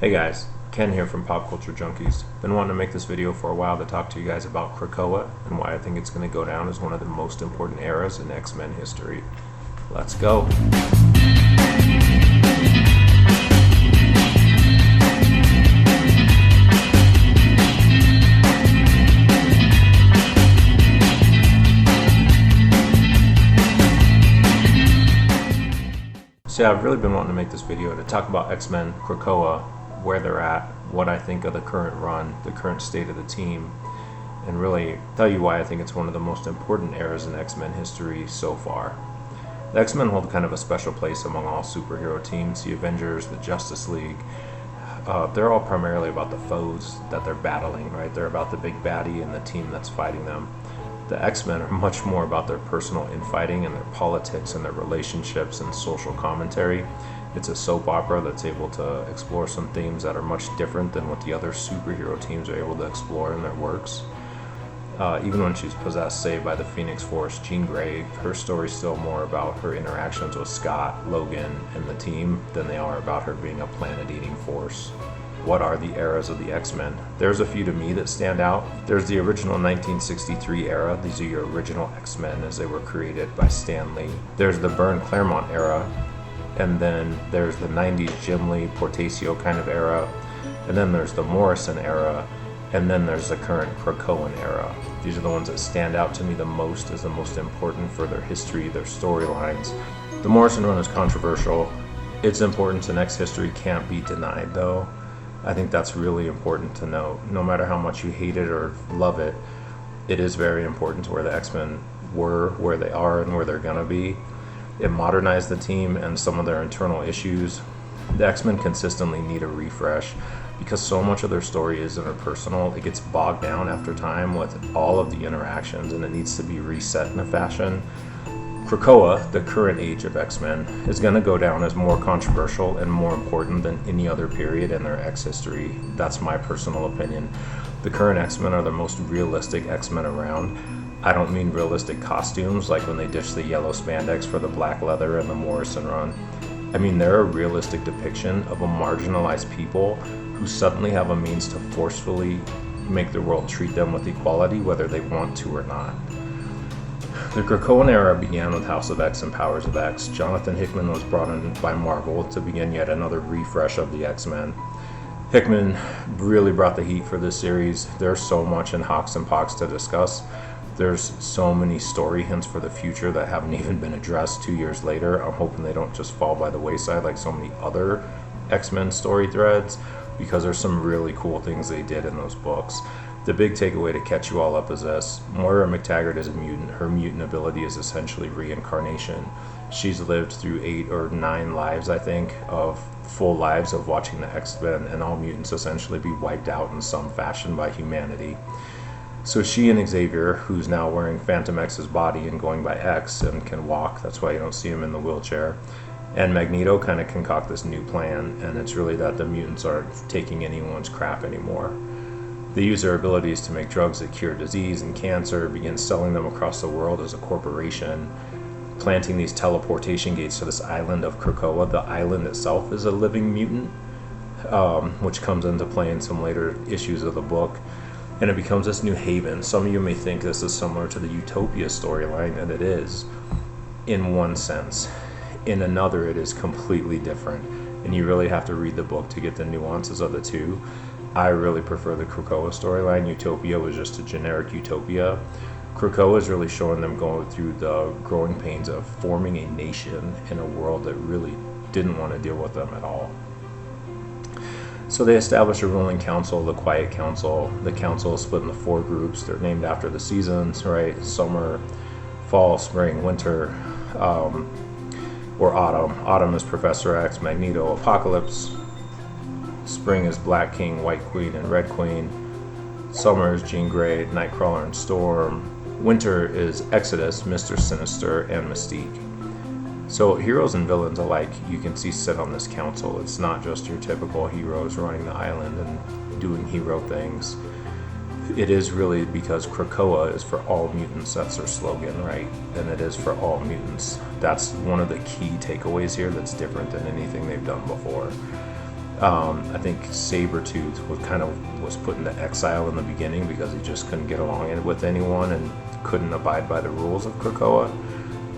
Hey guys, Ken here from Pop Culture Junkies. Been wanting to make this video for a while to talk to you guys about Krakoa and why I think it's going to go down as one of the most important eras in X-Men history. Let's go! So yeah, I've really been wanting to make this video to talk about X-Men, Krakoa, where they're at, what I think of the current run, the current state of the team, and really tell you why I think it's one of the most important eras in X-Men history so far. The X-Men hold kind of a special place among all superhero teams. The Avengers, the Justice League, they're all primarily about the foes that they're battling, right? They're about the big baddie and the team that's fighting them. The X-Men are much more about their personal infighting and their politics and their relationships and social commentary. It's a soap opera that's able to explore some themes that are much different than what the other superhero teams are able to explore in their works. Even when she's possessed, say, by the Phoenix Force, Jean Grey, her story's still more about her interactions with Scott, Logan, and the team than they are about her being a planet-eating force. What are the eras of the X-Men? There's a few to me that stand out. There's the original 1963 era. These are your original X-Men as they were created by Stan Lee. There's the Byrne Claremont era, and then there's the 90s Jim Lee, Portacio kind of era, and then there's the Morrison era, and then there's the current Krakoan era. These are the ones that stand out to me the most as the most important for their history, their storylines. The Morrison run is controversial. Its importance in X history can't be denied, though. I think that's really important to note. No matter how much you hate it or love it, it is very important to where the X-Men were, where they are, and where they're gonna be. It modernized the team and some of their internal issues. The X-Men consistently need a refresh because so much of their story is interpersonal. It gets bogged down after time with all of the interactions, and it needs to be reset in a fashion. Krakoa, the current age of X-Men, is going to go down as more controversial and more important than any other period in their X history. That's my personal opinion. The current X-Men are the most realistic X-Men around. I don't mean realistic costumes like when they ditched the yellow spandex for the black leather in the Morrison run. I mean they're a realistic depiction of a marginalized people who suddenly have a means to forcefully make the world treat them with equality whether they want to or not. The Krakoan era began with House of X and Powers of X. Jonathan Hickman was brought in by Marvel to begin yet another refresh of the X-Men. Hickman really brought the heat for this series. There's so much in Hawks and Pox to discuss. There's so many story hints for the future that haven't even been addressed 2 years later. I'm hoping they don't just fall by the wayside like so many other X-Men story threads, because there's some really cool things they did in those books. The big takeaway to catch you all up is this. Moira McTaggart is a mutant. Her mutant ability is essentially reincarnation. She's lived through 8 or 9 lives, I think, of full lives of watching the X-Men and all mutants essentially be wiped out in some fashion by humanity. So she and Xavier, who's now wearing Phantom X's body and going by X and can walk, that's why you don't see him in the wheelchair, and Magneto kind of concoct this new plan, and it's really that the mutants aren't taking anyone's crap anymore. They use their abilities to make drugs that cure disease and cancer, begin selling them across the world as a corporation, planting these teleportation gates to this island of Krakoa. The island itself is a living mutant, which comes into play in some later issues of the book, and it becomes this new haven. Some of you may think this is similar to the Utopia storyline, and it is, in one sense. In another, it is completely different, and you really have to read the book to get the nuances of the two. I really prefer the Krakoa storyline. Utopia was just a generic utopia. Krakoa is really showing them going through the growing pains of forming a nation in a world that really didn't want to deal with them at all. So they establish a ruling council, the Quiet Council. The council is split into 4 groups. They're named after the seasons, right? Summer, fall, spring, winter, or autumn. Autumn is Professor X, Magneto, Apocalypse. Spring is Black King, White Queen, and Red Queen. Summer is Jean Grey, Nightcrawler, and Storm. Winter is Exodus, Mr. Sinister, and Mystique. So heroes and villains alike you can see sit on this council. It's not just your typical heroes running the island and doing hero things. It is really because Krakoa is for all mutants. That's their slogan, right? And it is for all mutants. That's one of the key takeaways here that's different than anything they've done before. I think Sabretooth was put into exile in the beginning because he just couldn't get along with anyone and couldn't abide by the rules of Krakoa.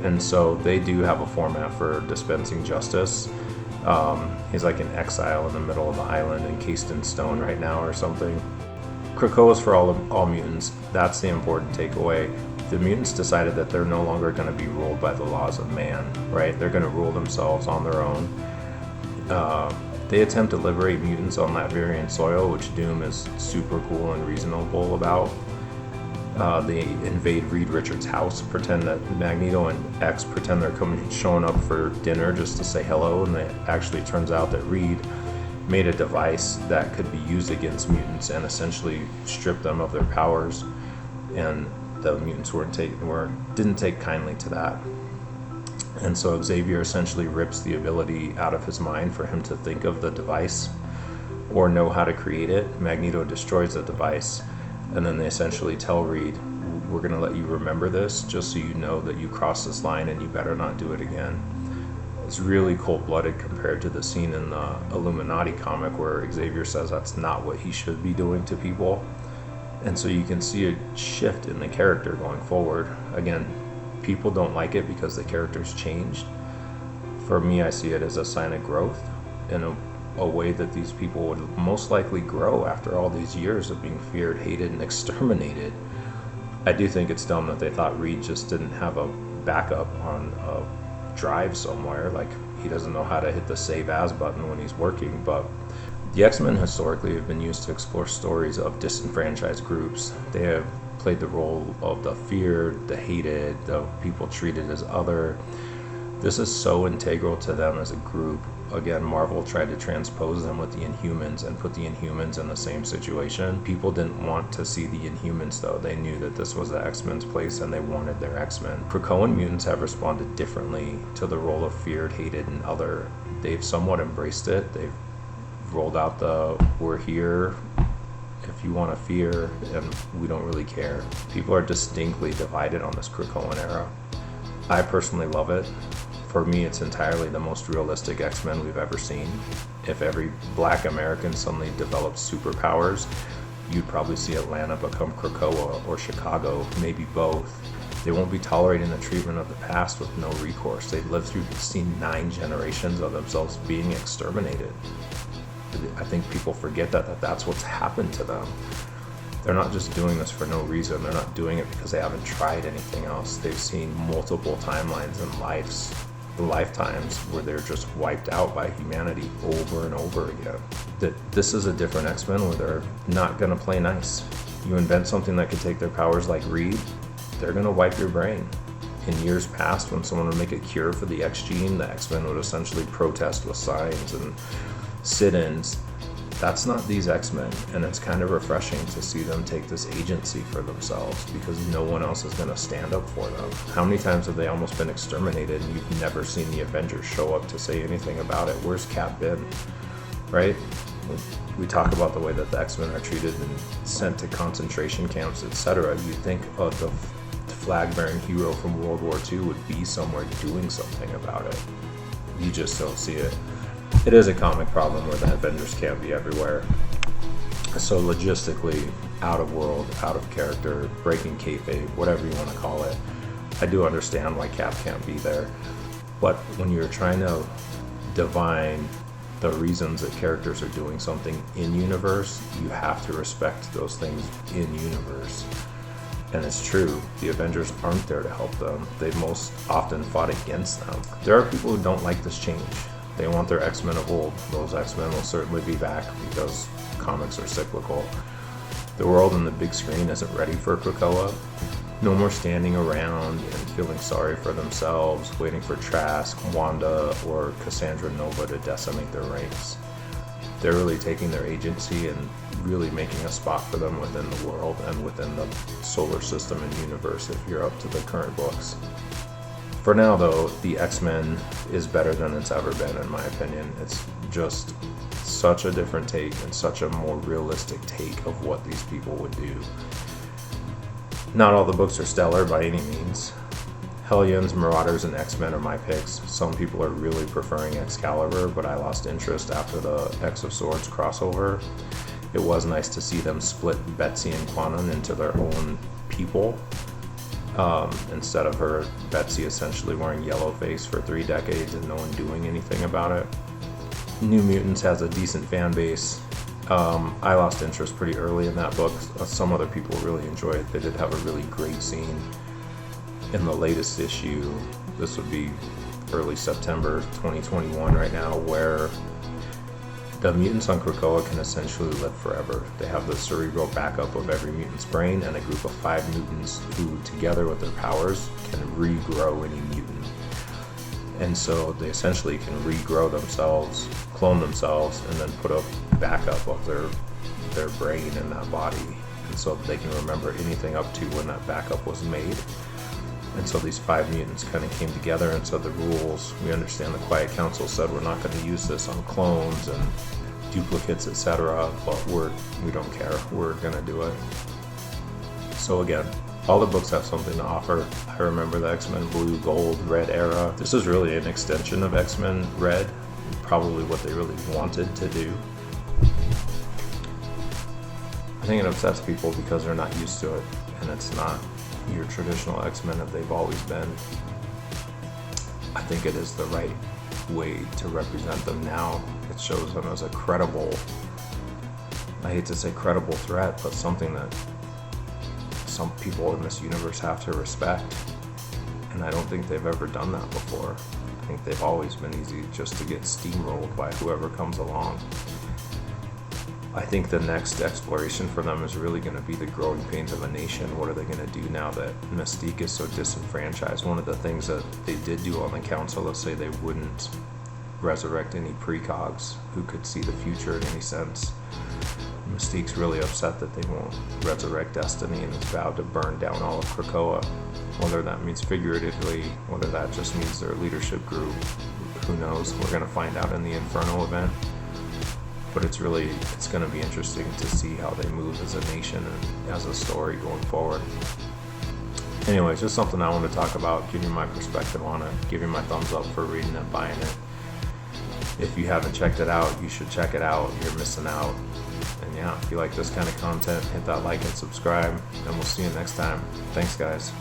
And so they do have a format for dispensing justice. He's like in exile in the middle of the island, encased in stone right now or something. Krakoa is for all mutants. That's the important takeaway. The mutants decided that they're no longer going to be ruled by the laws of man, right? They're going to rule themselves on their own. They attempt to liberate mutants on Latvian soil, which Doom is super cool and reasonable about. They invade Reed Richards' house, pretend that Magneto and X pretend they're showing up for dinner just to say hello, and it actually turns out that Reed made a device that could be used against mutants and essentially strip them of their powers, and the mutants didn't take kindly to that. And so Xavier essentially rips the ability out of his mind for him to think of the device or know how to create it. Magneto destroys the device, and then they essentially tell Reed, we're going to let you remember this just so you know that you crossed this line and you better not do it again. It's really cold-blooded compared to the scene in the Illuminati comic where Xavier says that's not what he should be doing to people. And so you can see a shift in the character going forward. Again, people don't like it because the character's changed. For me, I see it as a sign of growth in a way that these people would most likely grow after all these years of being feared, hated, and exterminated. I do think it's dumb that they thought Reed just didn't have a backup on a drive somewhere, like he doesn't know how to hit the save as button when he's working. But the X-Men historically have been used to explore stories of disenfranchised groups. They have played the role of the feared, the hated, the people treated as other. This is so integral to them as a group. Again, Marvel tried to transpose them with the Inhumans and put the Inhumans in the same situation. People didn't want to see the Inhumans, though. They knew that this was the X-Men's place and they wanted their X-Men. Krakoan mutants have responded differently to the role of feared, hated, and other. They've somewhat embraced it. They've rolled out the we're here if you want to fear and we don't really care. People are distinctly divided on this Krakoan era. I personally love it. For me, it's entirely the most realistic X-Men we've ever seen. If every black American suddenly developed superpowers, you'd probably see Atlanta become Krakoa or Chicago, maybe both. They won't be tolerating the treatment of the past with no recourse. They've lived through, seen 9 generations of themselves being exterminated. I think people forget that that's what's happened to them. They're not just doing this for no reason. They're not doing it because they haven't tried anything else. They've seen multiple timelines and lifetimes where they're just wiped out by humanity over and over again. This is a different X-Men where they're not going to play nice. You invent something that could take their powers like Reed, they're going to wipe your brain. In years past, when someone would make a cure for the X gene, the X-Men would essentially protest with signs and sit-ins. That's not these X-Men, and it's kind of refreshing to see them take this agency for themselves because no one else is going to stand up for them. How many times have they almost been exterminated and you've never seen the Avengers show up to say anything about it? Where's Cap been, right? We talk about the way that the X-Men are treated and sent to concentration camps, etc. You'd think the flag-bearing hero from World War II would be somewhere doing something about it. You just don't see it. It is a comic problem where the Avengers can't be everywhere. So logistically, out of world, out of character, breaking kayfabe, whatever you want to call it, I do understand why Cap can't be there. But when you're trying to divine the reasons that characters are doing something in universe, you have to respect those things in universe. And it's true, the Avengers aren't there to help them. They've most often fought against them. There are people who don't like this change. They want their X-Men of old. Those X-Men will certainly be back because comics are cyclical. The world on the big screen isn't ready for Krakoa. No more standing around and feeling sorry for themselves, waiting for Trask, Wanda, or Cassandra Nova to decimate their ranks. They're really taking their agency and really making a spot for them within the world and within the solar system and universe if you're up to the current books. For now, though, the X-Men is better than it's ever been, in my opinion. It's just such a different take and such a more realistic take of what these people would do. Not all the books are stellar by any means. Hellions, Marauders, and X-Men are my picks. Some people are really preferring Excalibur, but I lost interest after the X of Swords crossover. It was nice to see them split Betsy and Quanon into their own people, instead of Betsy essentially wearing yellow face for 3 decades and no one doing anything about it. New Mutants has a decent fan base. I lost interest pretty early in that book. Some other people really enjoy it. They did have a really great scene in the latest issue. This would be early September 2021 right now, where the mutants on Krakoa can essentially live forever. They have the cerebral backup of every mutant's brain and a group of 5 mutants who, together with their powers, can regrow any mutant. And so they essentially can regrow themselves, clone themselves, and then put a backup of their brain in that body. And so they can remember anything up to when that backup was made. And so these 5 mutants kind of came together and said the rules. We understand the Quiet Council said we're not going to use this on clones and duplicates, etc., but we don't care. We're going to do it. So again, all the books have something to offer. I remember the X-Men Blue, Gold, Red era. This is really an extension of X-Men Red, probably what they really wanted to do. I think it upsets people because they're not used to it, and it's not your traditional X-Men that they've always been. I think it is the right way to represent them now. It shows them as a credible, I hate to say credible threat, but something that some people in this universe have to respect. And I don't think they've ever done that before. I think they've always been easy just to get steamrolled by whoever comes along. I think the next exploration for them is really going to be the growing pains of a nation. What are they going to do now that Mystique is so disenfranchised? One of the things that they did do on the council, let's say they wouldn't resurrect any precogs who could see the future in any sense. Mystique's really upset that they won't resurrect Destiny and has vowed to burn down all of Krakoa. Whether that means figuratively, whether that just means their leadership group, who knows? We're going to find out in the Inferno event. But it's going to be interesting to see how they move as a nation and as a story going forward. Anyways, just something I want to talk about, give you my perspective on it, give you my thumbs up for reading it, buying it. If you haven't checked it out, you should check it out. You're missing out. And yeah, if you like this kind of content, hit that like and subscribe, and we'll see you next time. Thanks, guys.